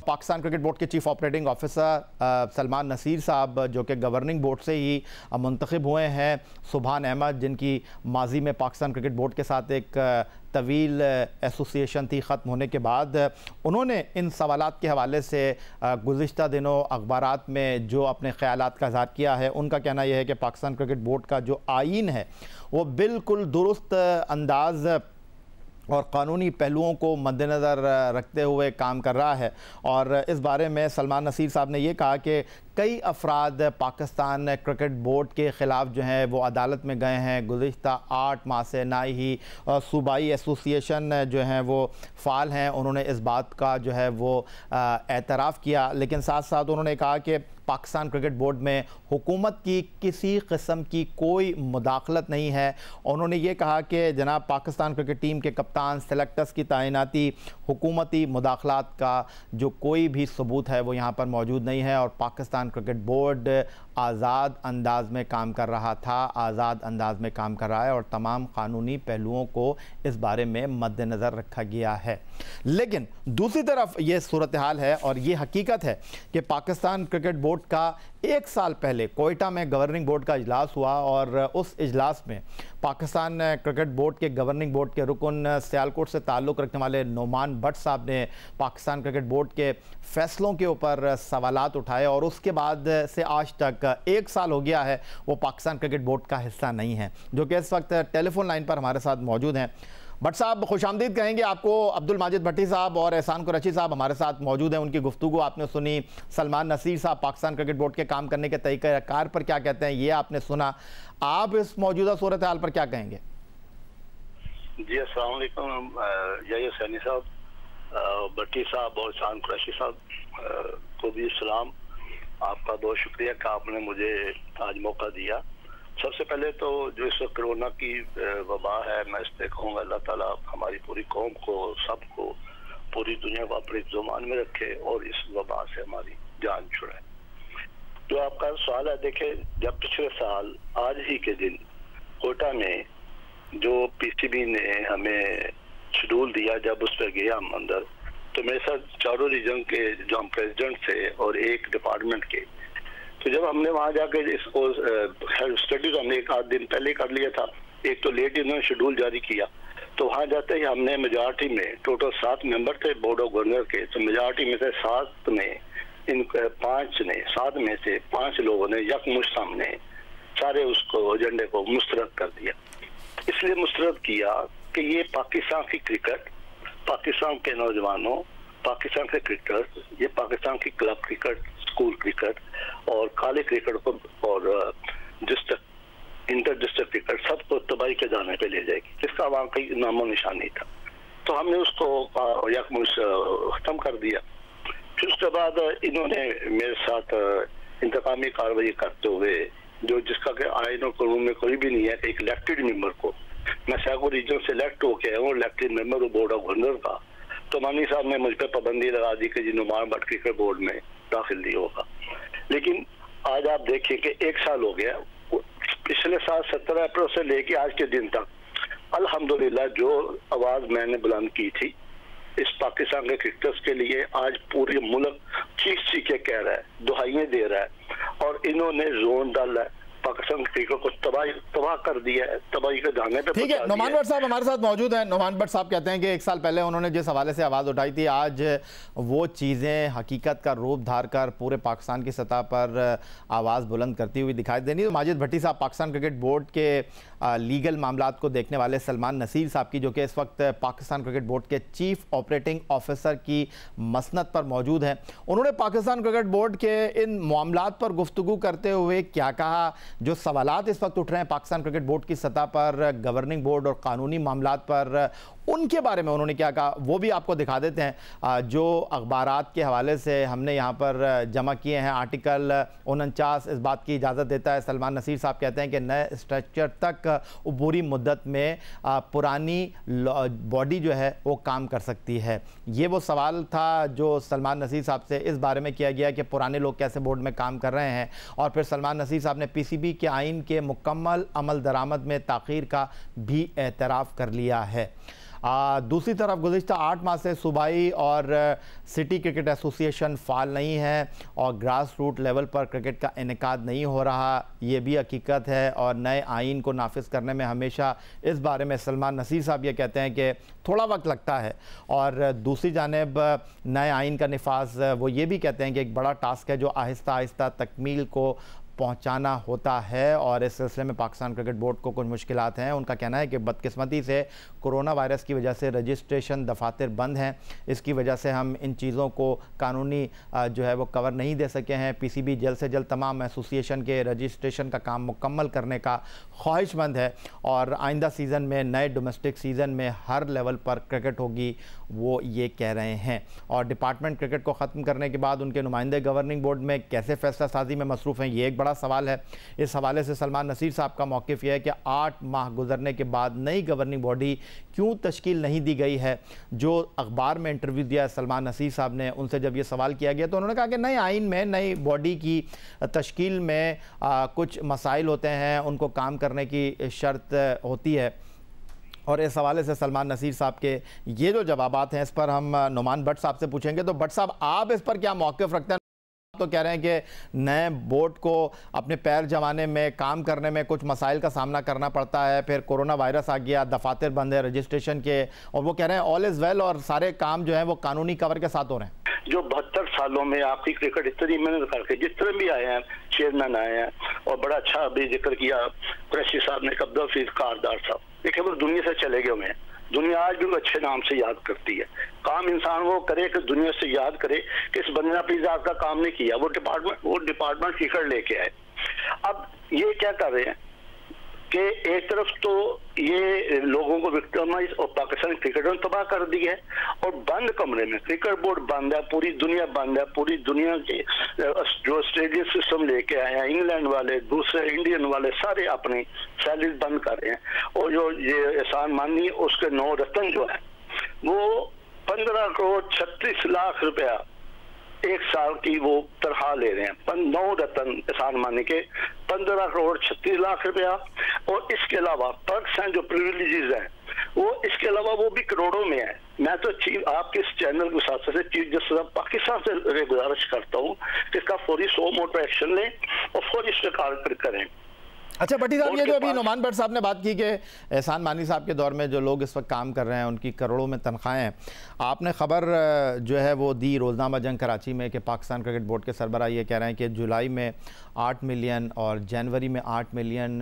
Pakistan cricket board के chief operating officer Salman Naseer साहब, जो कि गवर्निंग बोर्ड से ही मुंतखब हुए हैं, सुभान अहमद, जिनकी माजी में पाकिस्तान क्रिकेट बोर्ड के साथ एक तवील एसोसिएशन थी, ख़त्म होने के बाद उन्होंने इन सवालात के हवाले से गुज़िश्ता दिनों अखबारात में जो अपने ख़यालात का इज़हार किया है। उनका कहना यह है कि पाकिस्तान क्रिकेट बोर्ड का जो आईन है वो बिल्कुल दुरुस्त अंदाज़ और क़ानूनी पहलुओं को मद्देनज़र रखते हुए काम कर रहा है। और इस बारे में सलमान नसीर साहब ने ये कहा कि कई अफराद पाकिस्तान क्रिकेट बोर्ड के ख़िलाफ़ जो हैं वो अदालत में गए हैं गुज़िश्ता 8 माह से, ना ही सूबाई एसोसिएशन जो हैं वो फ़ाल हैं। उन्होंने इस बात का जो है वो एतराफ़ किया, लेकिन साथ साथ उन्होंने कहा कि पाकिस्तान क्रिकेट बोर्ड में हुकूमत की किसी किस्म की कोई मुदाखलत नहीं है। उन्होंने ये कहा कि जनाब पाकिस्तान क्रिकेट टीम के कप्तान सेलेक्टर्स की तैनाती हुकूमती मुदाखलात का जो कोई भी सबूत है वो यहाँ पर मौजूद नहीं है, और पाकिस्तान क्रिकेट बोर्ड आज़ाद अंदाज में काम कर रहा था, आज़ाद अंदाज में काम कर रहा है, और तमाम कानूनी पहलुओं को इस बारे में मद्देनज़र रखा गया है। लेकिन दूसरी तरफ ये सूरत हाल है और ये हकीकत है कि पाकिस्तान क्रिकेट बोर्ड का 1 साल पहले कोयटा में गवर्निंग बोर्ड का इजलास हुआ, और उस इजलास में पाकिस्तान क्रिकेट बोर्ड के गवर्निंग बोर्ड के रुकन सियालकोट से ताल्लुक़ रखने वाले नोमान भट्ट साहब ने पाकिस्तान क्रिकेट बोर्ड के फ़ैसलों के ऊपर सवालात उठाए, और उसके बाद से आज तक 1 साल हो गया है वो पाकिस्तान क्रिकेट बोर्ड का हिस्सा नहीं है, जो कि इस वक्त टेलीफोन लाइन पर हमारे साथ मौजूद हैं। भट्ट साहब खुशामदीद कहेंगे आपको। अब्दुल माजिद भट्टी साहब और एहसान कुरैशी साहब हमारे साथ मौजूद हैं, उनकी गुफ्तगू आपने सुनी। सलमान नसीर साहब पाकिस्तान क्रिकेट बोर्ड के काम करने के तरीक़ाकार पर क्या कहते हैं ये आपने सुना। आप इस मौजूदा सूरत हाल पर क्या कहेंगे? जी अस्सलाम वालेकुम जय सैनी साहब, भट्टी साहब और एहसान कुरैशी साहब को भी सलाम। आपका बहुत शुक्रिया कि आपने मुझे आज मौका दिया। सबसे पहले तो जो इस वक्त कोरोना की वबा है, मैं इस पर कहूँगा अल्लाह ताला हमारी पूरी कौम को, सबको, पूरी दुनिया को अपने ज़ुबान में रखे और इस वबा से हमारी जान छुड़ाए। जो आपका सवाल है, देखे जब पिछले साल आज ही के दिन कोटा में जो पीसीबी ने हमें शेड्यूल दिया, जब उस पर गया हम अंदर, तो मेरे साथ चारों रीजन के जो हम प्रेसिडेंट थे और एक डिपार्टमेंट के, तो जब हमने वहाँ जाके इसको स्टडी तो हमने 1 आध दिन पहले कर लिया था, एक तो लेट इन्होंने शेड्यूल जारी किया, तो वहाँ जाते ही हमने मेजॉरिटी में टोटल 7 मेंबर थे बोर्ड ऑफ गवर्नर के, तो मेजॉरिटी में से 7 में इन 5 ने 7 में से 5 लोगों ने यकमुश्त सामने सारे उसको एजेंडे को मुस्तरद कर दिया। इसलिए मुस्तरद किया कि ये पाकिस्तान की क्रिकेट, पाकिस्तान के नौजवानों, पाकिस्तान के क्रिकेटर्स, ये पाकिस्तान की क्लब क्रिकेट, स्कूल क्रिकेट और काले क्रिकेट को और डिस्ट्रिक्ट इंटर डिस्ट्रिक्ट क्रिकेट सबको तबाही के दाने पे ले जाएगी, जिसका वहाँ कोई नामो निशान नहीं था। तो हमने उसको यकमुश्त खत्म कर दिया। फिर उसके बाद इन्होंने मेरे साथ इंतकामी कार्रवाई करते हुए, जो जिसका कि आइन और कानून में कोई भी नहीं है कि एक इलेक्टेड मेंबर को, मैं सैको रीजन से इलेक्ट होके आया हूँ, इलेक्टेड मेंबर हूँ बोर्ड ऑफ गवर्नर का, तो मानी साहब ने मुझ पर पाबंदी लगा दी कि जी नुमान भट्ट क्रिकेट बोर्ड में दाखिल नहीं होगा। लेकिन आज आप देखिए कि 1 साल हो गया, पिछले साल 17 अप्रैल से लेके आज के दिन तक अल्हम्दुलिल्लाह जो आवाज मैंने बुलंद की थी इस पाकिस्तान के क्रिकेटर्स के लिए, आज पूरे मुल्क चीख चीख के कह रहा है, दुहाइयां दे रहा है, और इन्होंने जोन डाला है, पाकिस्तान क्रिकेट को तबाह कर दिया है, तबाही के दाने पे। ठीक है, नोमान भट्ट साहब हमारे साथ मौजूद हैं। नोमान भट्ट साहब कहते हैं कि 1 साल पहले उन्होंने जिस हवाले से आवाज़ उठाई थी, आज वो चीज़ें हकीकत का रूप धार कर पूरे पाकिस्तान की सतह पर आवाज़ बुलंद करती हुई दिखाई देनी। तो माजिद भट्टी साहब पाकिस्तान क्रिकेट बोर्ड के लीगल मामलात को देखने वाले सलमान नसीर साहब की, जो कि इस वक्त पाकिस्तान क्रिकेट बोर्ड के चीफ ऑपरेटिंग ऑफिसर की मसनद पर मौजूद हैं, उन्होंने पाकिस्तान क्रिकेट बोर्ड के इन मामलात पर गुफ्तगू करते हुए क्या कहा? जो सवालात इस वक्त उठ रहे हैं पाकिस्तान क्रिकेट बोर्ड की सतह पर, गवर्निंग बोर्ड और कानूनी मामलात पर, उनके बारे में उन्होंने क्या कहा वो भी आपको दिखा देते हैं। जो अखबारात के हवाले से हमने यहाँ पर जमा किए हैं, आर्टिकल 49 इस बात की इजाज़त देता है, सलमान नसीर साहब कहते हैं कि नए स्ट्रक्चर तक बुरी मुद्दत में पुरानी बॉडी जो है वो काम कर सकती है। ये वो सवाल था जो सलमान नसीर साहब से इस बारे में किया गया कि पुराने लोग कैसे बोर्ड में काम कर रहे हैं, और फिर सलमान नसीर साहब ने पीसीबी के आइन के मुकम्मल अमल दरामद में ताख़ीर का भी एतराफ़ कर लिया है। दूसरी तरफ गुज़िश्ता 8 माह से सूबाई और सिटी क्रिकेट एसोसिएशन फाल नहीं है और ग्रास रूट लेवल पर क्रिकेट का इनेकाद नहीं हो रहा, ये भी हकीकत है। और नए आइन को नाफिज करने में हमेशा इस बारे में सलमान नसीर साहब ये कहते हैं कि थोड़ा वक्त लगता है। और दूसरी जानिब नए आइन का निफाज वो ये भी कहते हैं कि एक बड़ा टास्क है जो आहिस्ता आहिस्ता तकमील को पहुंचाना होता है और इस सिलसिले में पाकिस्तान क्रिकेट बोर्ड को कुछ मुश्किलात हैं। उनका कहना है कि बदकिस्मती से कोरोना वायरस की वजह से रजिस्ट्रेशन दफातर बंद हैं, इसकी वजह से हम इन चीज़ों को कानूनी जो है वो कवर नहीं दे सके हैं। पीसीबी जल्द से जल्द तमाम एसोसिएशन के रजिस्ट्रेशन का काम मुकम्मल करने का ख्वाहिशमंद है और आइंदा सीज़न में नए डोमेस्टिक सीज़न में हर लेवल पर क्रिकेट होगी, वो ये कह रहे हैं। और डिपार्टमेंट क्रिकेट को ख़त्म करने के बाद उनके नुमाइंदे गवर्निंग बोर्ड में कैसे फैसला साजी में मसरूफ़ हैं, ये एक बड़ा सवाल है। इस हवाले से सलमान नसीर साहब का मौक़िफ़ यह है कि 8 माह गुजरने के बाद नई गवर्निंग बॉडी क्यों तश्कील नहीं दी गई है। जो अखबार में इंटरव्यू दिया सलमान नसीर साहब ने, उनसे जब ये सवाल किया गया तो उन्होंने कहा कि नए आइन में नई बॉडी की तश्कील में कुछ मसाइल होते हैं, उनको काम करने की शर्त होती है। और इस हवाले से सलमान नसीर साहब के ये जो जवाबात हैं इस पर हम नुमान भट्ट साहब से पूछेंगे। तो भट्ट साहब, आप इस पर क्या मौक़िफ़ रखते हैं? तो कह रहे हैं कि नए बोर्ड को अपने पैर जमाने में काम करने में कुछ मसाइल का सामना करना पड़ता है, फिर कोरोना वायरस आ गया, दफातर बंद है रजिस्ट्रेशन के, और वो कह रहे हैं ऑल इज़ वेल और सारे काम जो है वो कानूनी कवर के साथ हो रहे हैं। जो 72 सालों में आपकी क्रिकेट इतनी मेहनत करके जितने भी आए हैं, चेयरमैन आए हैं, और बड़ा अच्छा अभी जिक्र किया कुरैशी साहब ने, अब्दुल हफीज कारदार साहब, देखिए वो दुनिया से चले गए हुए हैं। दुनिया आज भी अच्छे नाम से याद करती है। काम इंसान वो करे कि दुनिया से याद करे कि इस बंदे ने अपनी जात का काम नहीं किया, वो डिपार्टमेंट क्रिकेट लेके आए। अब ये क्या कर रहे हैं कि एक तरफ तो ये लोगों को विक्टिमाइज और पाकिस्तान क्रिकेट ने तबाह कर दी है, और बंद कमरे में क्रिकेट बोर्ड बंद है, पूरी दुनिया बंद है। पूरी दुनिया के जो ऑस्ट्रेलियन सिस्टम लेके आए हैं, इंग्लैंड वाले, दूसरे इंडियन वाले, सारे अपनी सैलरी बंद कर रहे हैं। और जो ये एहसान मानी उसके 9 रतन जो है वो 15 करोड़ 36 लाख रुपया एक साल की वो तनख्वाह ले रहे हैं। 9 रतन एहसान मानी के 15 करोड़ 36 लाख रुपया, और इसके अलावा पर्क्स हैं जो प्रिविलेजेस हैं वो इसके अलावा वो भी करोड़ों में है। मैं तो आपके इस चैनल के साथ साथ चीफ जस्टिस पाकिस्तान से गुजारिश करता हूँ कि इसका फौरी सो मोटो एक्शन लें और फौरी इस पर कार्रवाई करें। अच्छा भट्टी साहब, ये जो अभी नुमान भट्ट साहब ने बात की कि एहसान मानी साहब के दौर में जो लोग इस वक्त काम कर रहे हैं उनकी करोड़ों में तनख्वाहें हैं, आपने ख़बर जो है वो दी रोज़नामा जंग कराची में कि पाकिस्तान क्रिकेट बोर्ड के सरबराह ये कह रहे हैं कि जुलाई में 8 मिलियन और जनवरी में 8 मिलियन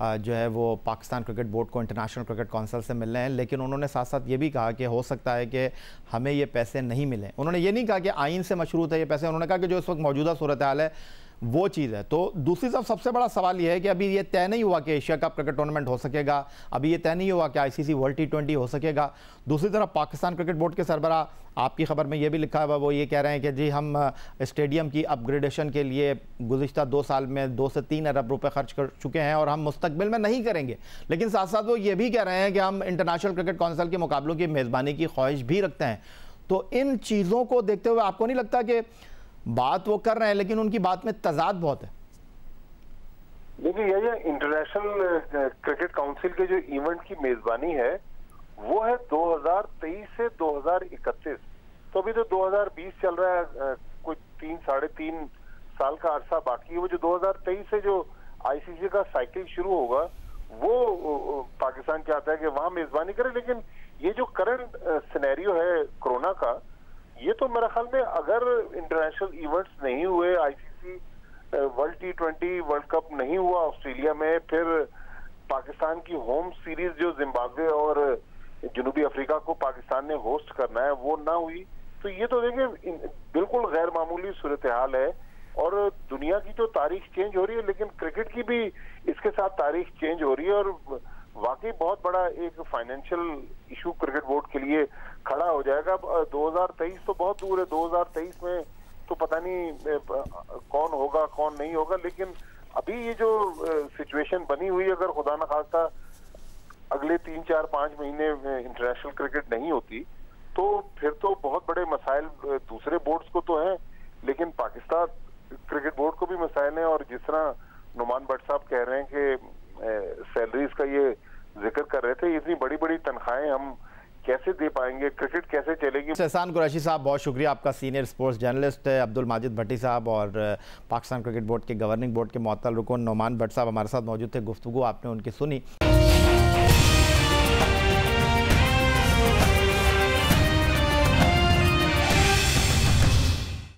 जो है वो पाकिस्तान क्रिकेट बोर्ड को इंटरनेशनल क्रिकेट कौंसिल से मिलने हैं। लेकिन उन्होंने साथ साथ ये भी कहा कि हो सकता है कि हमें ये पैसे नहीं मिलें। उन्होंने ये नहीं कहा कि आइन से मशरूत है ये पैसे, उन्होंने कहा कि जो इस वक्त मौजूदा सूरत हाल है वो चीज़ है। तो दूसरी तरफ सबसे बड़ा सवाल ये है कि अभी ये तय नहीं हुआ कि एशिया कप क्रिकेट टूर्नामेंट हो सकेगा, अभी ये तय नहीं हुआ कि आईसीसी वर्ल्ड T20 हो सकेगा। दूसरी तरफ पाकिस्तान क्रिकेट बोर्ड के सरबराह आपकी खबर में ये भी लिखा हुआ, वो ये कह रहे हैं कि जी हम स्टेडियम की अपग्रेडेशन के लिए गुज़िश्ता 2 साल में 2 से 3 अरब रुपए खर्च कर चुके हैं और हम मुस्तकबिल में नहीं करेंगे। लेकिन साथ साथ वो ये भी कह रहे हैं कि हम इंटरनेशनल क्रिकेट कौंसिल के मुकाबलों की मेज़बानी की ख्वाहिश भी रखते हैं। तो इन चीज़ों को देखते हुए आपको नहीं लगता कि बात वो कर रहे हैं लेकिन उनकी बात में तजाद बहुत है? देखिए, ये इंटरनेशनल क्रिकेट काउंसिल के जो इवेंट की मेजबानी है वो है 2023 से 2031। तो अभी तो 2020 चल रहा है, कुछ 3-3.5 साल का अरसा बाकी है। वो जो 2023 से जो आईसीसी का साइकिल शुरू होगा वो पाकिस्तान चाहता है कि वहां मेजबानी करे। लेकिन ये जो करंट सिनेरियो है कोरोना का, ये तो मेरे ख्याल में अगर इंटरनेशनल इवेंट्स नहीं हुए, ICC world T20 world cup नहीं हुआ ऑस्ट्रेलिया में, फिर पाकिस्तान की होम सीरीज जो जिम्बाब्वे और जनूबी अफ्रीका को पाकिस्तान ने होस्ट करना है वो ना हुई, तो ये तो देखिए बिल्कुल गैर मामूली सूरत हाल है। और दुनिया की तो तारीख चेंज हो रही है, लेकिन क्रिकेट की भी इसके साथ तारीख चेंज हो रही है। और वाकई बहुत बड़ा एक फाइनेंशियल इशू क्रिकेट बोर्ड के लिए खड़ा हो जाएगा। 2023 तो बहुत दूर है, 2023 में तो पता नहीं कौन होगा कौन नहीं होगा। लेकिन अभी ये जो सिचुएशन बनी हुई, अगर खुदा न खास्ता अगले 3-4-5 महीने इंटरनेशनल क्रिकेट नहीं होती तो फिर तो बहुत बड़े मसाइल दूसरे बोर्ड्स को तो हैं, लेकिन पाकिस्तान क्रिकेट बोर्ड को भी मसाइल हैं। और जिस तरह नुमान भट्ट साहब कह रहे हैं कि सैलरीज का ये जिक्र कर रहे थे, इतनी बड़ी बड़ी तनख्वाहें हम कैसे दे पाएंगे, क्रिकेट कैसे चलेगी। एहसान कुरैशी साहब, बहुत शुक्रिया आपका। Senior sports journalist Abdul Majid Bhatti साहब और पाकिस्तान क्रिकेट बोर्ड के गवर्निंग बोर्ड के मुअत्तल रुकन नोमान भट्ट साहब हमारे साथ मौजूद थे। गुफ्तगू आपने उनकी सुनी।